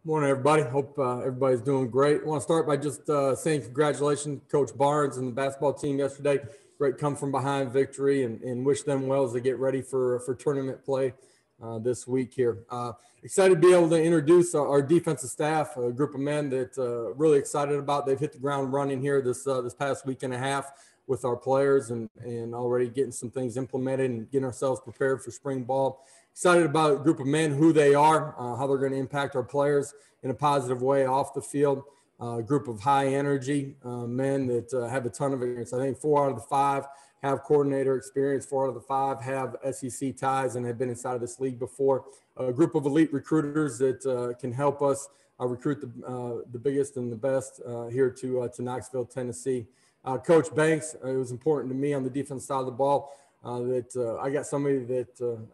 Morning, everybody. Hope everybody's doing great. I want to start by just saying congratulations, Coach Barnes and the basketball team yesterday. Great come from behind victory, and wish them well as they get ready for tournament play this week here. Excited to be able to introduce our defensive staff, a group of men that really excited about. They've hit the ground running here this past week and a half with our players and already getting some things implemented and getting ourselves prepared for spring ball. Excited about a group of men, who they are, how they're going to impact our players in a positive way off the field. A group of high energy men that have a ton of experience. I think 4 out of the 5 have coordinator experience. 4 out of the 5 have SEC ties and have been inside of this league before. A group of elite recruiters that can help us recruit the biggest and the best here to Knoxville, Tennessee. Coach Banks, it was important to me on the defense side of the ball that I got somebody that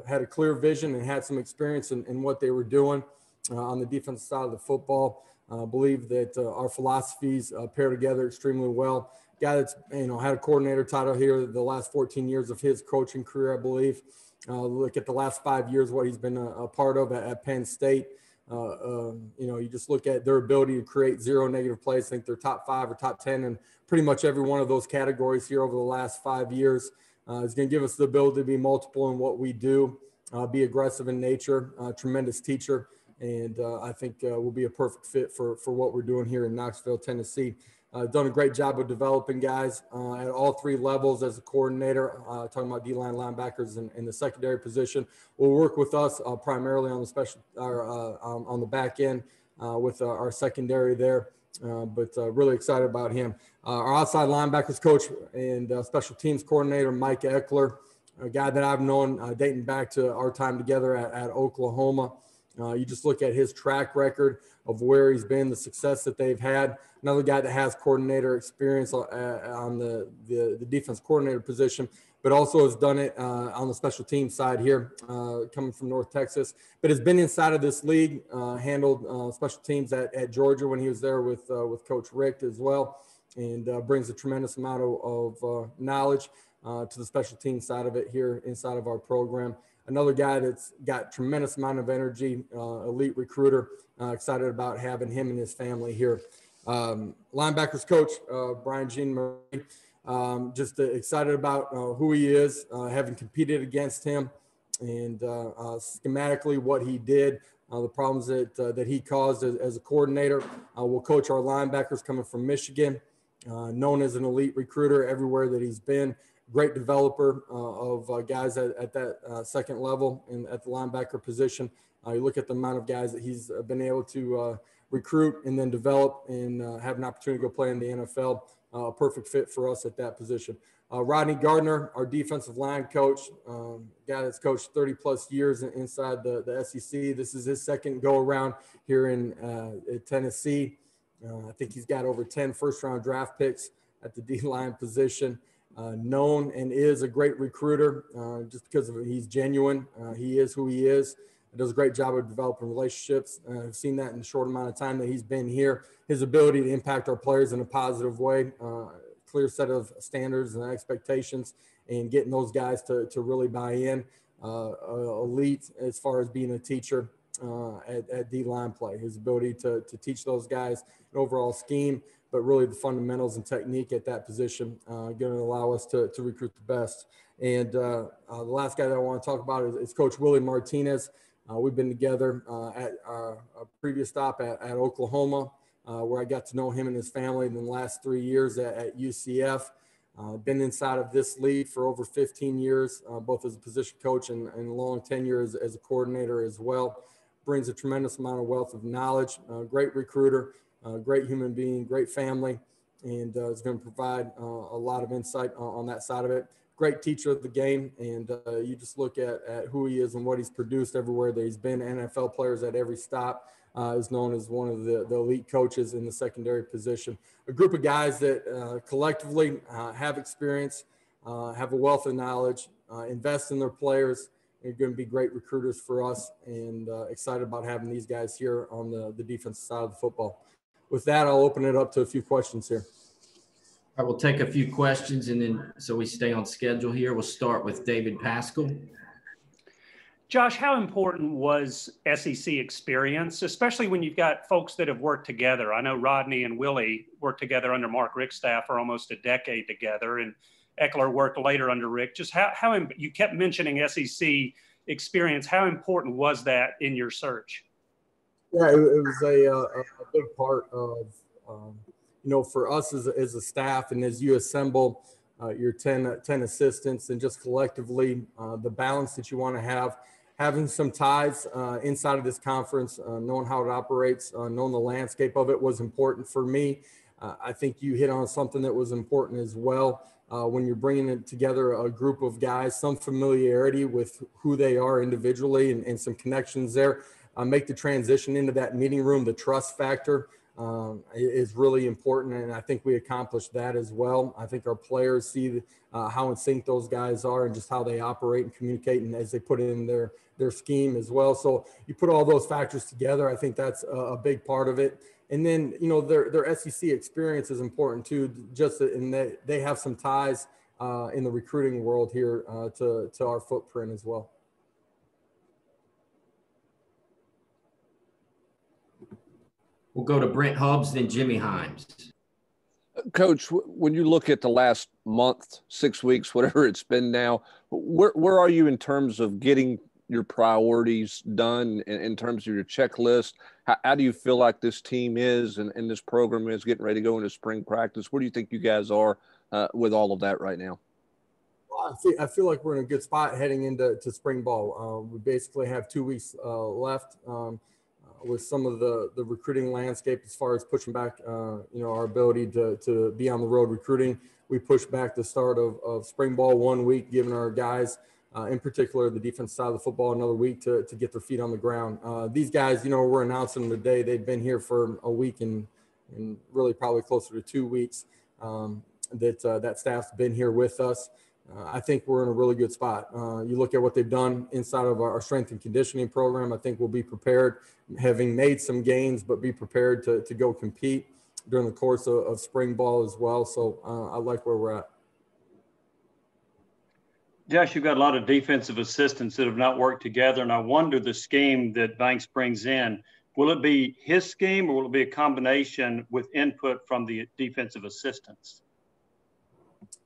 had a clear vision and had some experience in what they were doing on the defensive side of the football. Believe that our philosophies pair together extremely well. Guy that's had a coordinator title here the last 14 years of his coaching career, I believe. Look at the last 5 years, what he's been a part of at Penn State. You just look at their ability to create 0 negative plays. I think they're top 5 or top 10 in pretty much every one of those categories here over the last 5 years. It's going to give us the ability to be multiple in what we do, be aggressive in nature, tremendous teacher, and I think will be a perfect fit for what we're doing here in Knoxville, Tennessee. Done a great job of developing guys at all 3 levels as a coordinator, talking about D-line linebackers in the secondary position. Will work with us primarily on the special on the back end with our secondary there. But really excited about him. Our outside linebackers coach and special teams coordinator, Mike Eckler, a guy that I've known dating back to our time together at Oklahoma. You just look at his track record of where he's been, the success that they've had. Another guy that has coordinator experience on the defense coordinator position, but also has done it on the special team side here, coming from North Texas, but has been inside of this league, handled special teams at Georgia when he was there with Coach Richt as well, and brings a tremendous amount of knowledge to the special team side of it here inside of our program. Another guy that's got tremendous amount of energy, elite recruiter, excited about having him and his family here. Linebackers coach, Brian Jean Marie, just excited about who he is, having competed against him, and schematically what he did, the problems that he caused as a coordinator. Will coach our linebackers coming from Michigan, known as an elite recruiter everywhere that he's been. Great developer of guys at that second level and at the linebacker position. You look at the amount of guys that he's been able to recruit and then develop and have an opportunity to go play in the NFL. A perfect fit for us at that position. Rodney Gardner, our defensive line coach, guy that's coached 30 plus years inside the SEC. This is his second go around here in Tennessee. I think he's got over 10 first-round draft picks at the D-line position. Known and is a great recruiter just because he's genuine. He is who he is. He does a great job of developing relationships. I've seen that in the short amount of time that he's been here. His ability to impact our players in a positive way, clear set of standards and expectations, and getting those guys to really buy in. Elite as far as being a teacher at D-line play. His ability to teach those guys an overall scheme, but really the fundamentals and technique at that position going to allow us to recruit the best. And the last guy that I want to talk about is Coach Willie Martinez. We've been together at a previous stop at Oklahoma, where I got to know him and his family in the last 3 years at UCF. Been inside of this league for over 15 years, both as a position coach and a long tenure as a coordinator as well. Brings a tremendous amount of wealth of knowledge, great recruiter, great human being, great family, and is going to provide a lot of insight on that side of it. Great teacher of the game, and you just look at who he is and what he's produced everywhere that he's been. NFL players at every stop, is known as one of the elite coaches in the secondary position. A group of guys that collectively have experience, have a wealth of knowledge, invest in their players. They're going to be great recruiters for us, and excited about having these guys here on the defensive side of the football. With that, I'll open it up to a few questions here. All right, we'll take a few questions, and then so we stay on schedule here, we'll start with David Pascal. Josh, how important was SEC experience, especially when you've got folks that have worked together? I know Rodney and Willie worked together under Mark Richt's staff for almost a decade together, and Eckler worked later under Richt. Just how you kept mentioning SEC experience. How important was that in your search? Yeah, it was a big part of, for us as a staff, and as you assemble your 10 assistants and just collectively the balance that you want to have, having some ties inside of this conference, knowing how it operates, knowing the landscape of it was important for me. I think you hit on something that was important as well. When you're bringing it together a group of guys, some familiarity with who they are individually and some connections there. Make the transition into that meeting room, the trust factor is really important, and I think we accomplished that as well. I think our players see how in sync those guys are and just how they operate and communicate, and as they put it in their scheme as well. So you put all those factors together, I think that's a big part of it. And then, their SEC experience is important too, just in that they have some ties in the recruiting world here to our footprint as well. We'll go to Brent Hubbs, then Jimmy Himes. Coach, when you look at the last month, 6 weeks, whatever it's been now, where are you in terms of getting your priorities done in terms of your checklist? How do you feel like this team is and this program is getting ready to go into spring practice? Where do you think you guys are with all of that right now? Well, I feel like we're in a good spot heading into spring ball. We basically have 2 weeks left. With some of the recruiting landscape as far as pushing back, our ability to be on the road recruiting. We pushed back the start of spring ball 1 week, giving our guys, in particular the defense side of the football, another week to get their feet on the ground. These guys, we're announcing them today. They've been here for a week and really probably closer to 2 weeks that staff's been here with us. I think we're in a really good spot. You look at what they've done inside of our strength and conditioning program. I think we'll be prepared, having made some gains, but be prepared to go compete during the course of spring ball as well. So I like where we're at. Josh, you've got a lot of defensive assistants that have not worked together, and I wonder the scheme that Banks brings in, will it be his scheme or will it be a combination with input from the defensive assistants?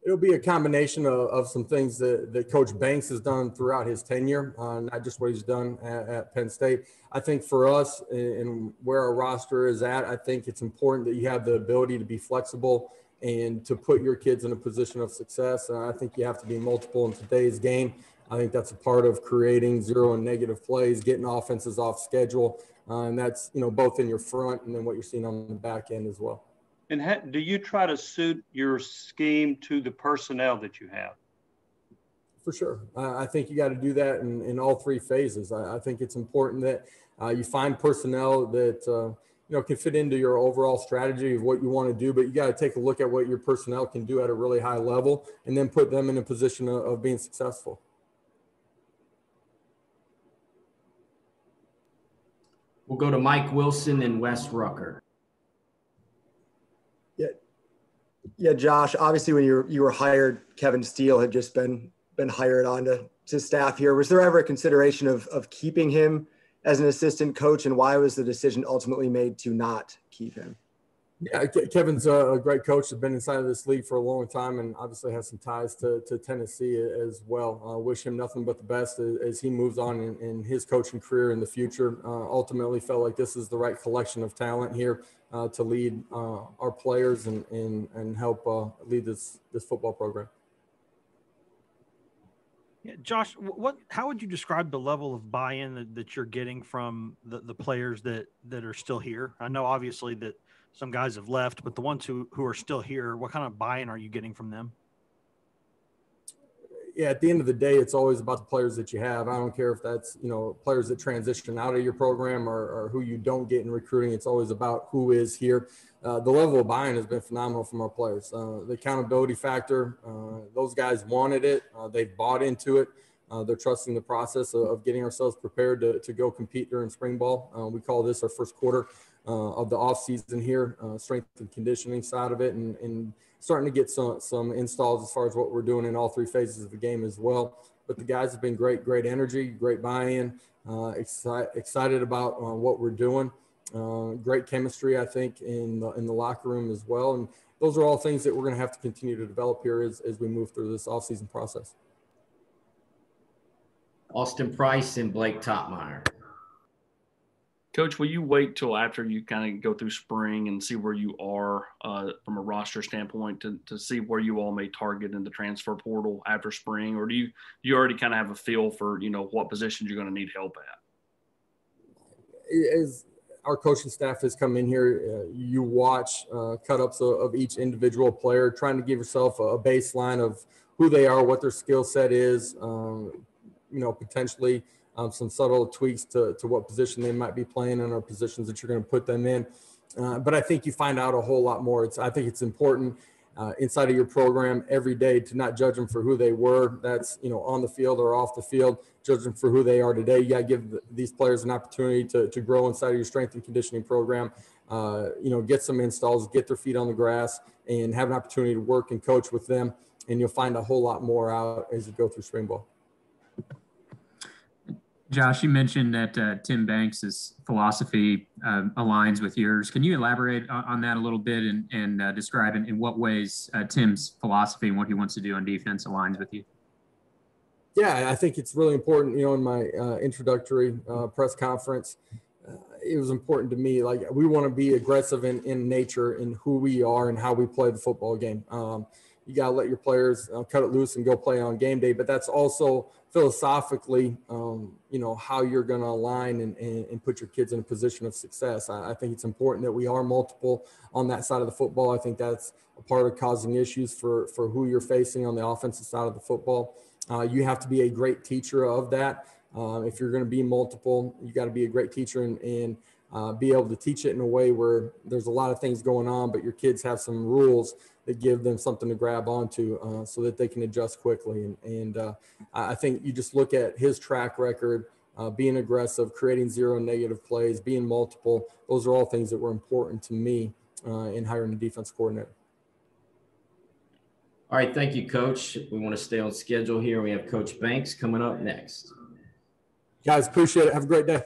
It'll be a combination of some things that Coach Banks has done throughout his tenure, not just what he's done at Penn State. I think for us and where our roster is at, I think it's important that you have the ability to be flexible and to put your kids in a position of success. I think you have to be multiple in today's game. I think that's a part of creating zero and negative plays, getting offenses off schedule, and that's both in your front and then what you're seeing on the back end as well. And do you try to suit your scheme to the personnel that you have? For sure. I think you got to do that in all three phases. I think it's important that you find personnel that, can fit into your overall strategy of what you want to do, but you got to take a look at what your personnel can do at a really high level and then put them in a position of being successful. We'll go to Mike Wilson and Wes Rucker. Yeah, Josh, obviously when you were hired, Kevin Steele had just been hired onto staff here. Was there ever a consideration of keeping him as an assistant coach, and why was the decision ultimately made to not keep him? Yeah, Kevin's a great coach. Has been inside of this league for a long time and obviously has some ties to Tennessee as well. Wish him nothing but the best as he moves on in his coaching career in the future. Ultimately felt like this is the right collection of talent here to lead our players and help lead this football program. Yeah, Josh, how would you describe the level of buy-in that you're getting from the players that are still here? I know obviously that some guys have left, but the ones who are still here, what kind of buy-in are you getting from them? Yeah, at the end of the day, it's always about the players that you have. I don't care if that's, players that transition out of your program or who you don't get in recruiting. It's always about who is here. The level of buy-in has been phenomenal from our players. The accountability factor, those guys wanted it. They've bought into it. They're trusting the process of getting ourselves prepared to go compete during spring ball. We call this our first quarter of the off season here, strength and conditioning side of it, and starting to get some installs as far as what we're doing in all three phases of the game as well. but the guys have been great energy, great buy-in, excited about what we're doing. Great chemistry, I think, in the locker room as well. And those are all things that we're going to have to continue to develop here as we move through this offseason process. Austin Price and Blake Topmeyer. Coach, will you wait till after you kind of go through spring and see where you are from a roster standpoint to see where you all may target in the transfer portal after spring? Or do you already kind of have a feel for, what positions you're going to need help at? As our coaching staff has come in here, you watch cut-ups of each individual player, trying to give yourself a baseline of who they are, what their skill set is, potentially some subtle tweaks to what position they might be playing in or positions that you're going to put them in. But I think you find out a whole lot more. I think it's important inside of your program every day to not judge them for who they were. That's, on the field or off the field, judge them for who they are today. You got to give these players an opportunity to grow inside of your strength and conditioning program, get some installs, get their feet on the grass, and have an opportunity to work and coach with them. And you'll find a whole lot more out as you go through spring ball. Josh, you mentioned that Tim Banks' philosophy aligns with yours. Can you elaborate on that a little bit and describe in what ways Tim's philosophy and what he wants to do on defense aligns with you? Yeah, I think it's really important. In my introductory press conference, it was important to me. Like, we want to be aggressive in nature in who we are and how we play the football game. You got to let your players cut it loose and go play on game day, but that's also philosophically, how you're going to align and put your kids in a position of success. I think it's important that we are multiple on that side of the football. I think that's a part of causing issues for who you're facing on the offensive side of the football. You have to be a great teacher of that. If you're going to be multiple, you got to be a great teacher and be able to teach it in a way where there's a lot of things going on, but your kids have some rules that give them something to grab onto so that they can adjust quickly. And I think you just look at his track record, being aggressive, creating zero negative plays, being multiple. Those are all things that were important to me in hiring a defense coordinator. All right, thank you, Coach. We want to stay on schedule here. We have Coach Banks coming up next. Guys, appreciate it. Have a great day.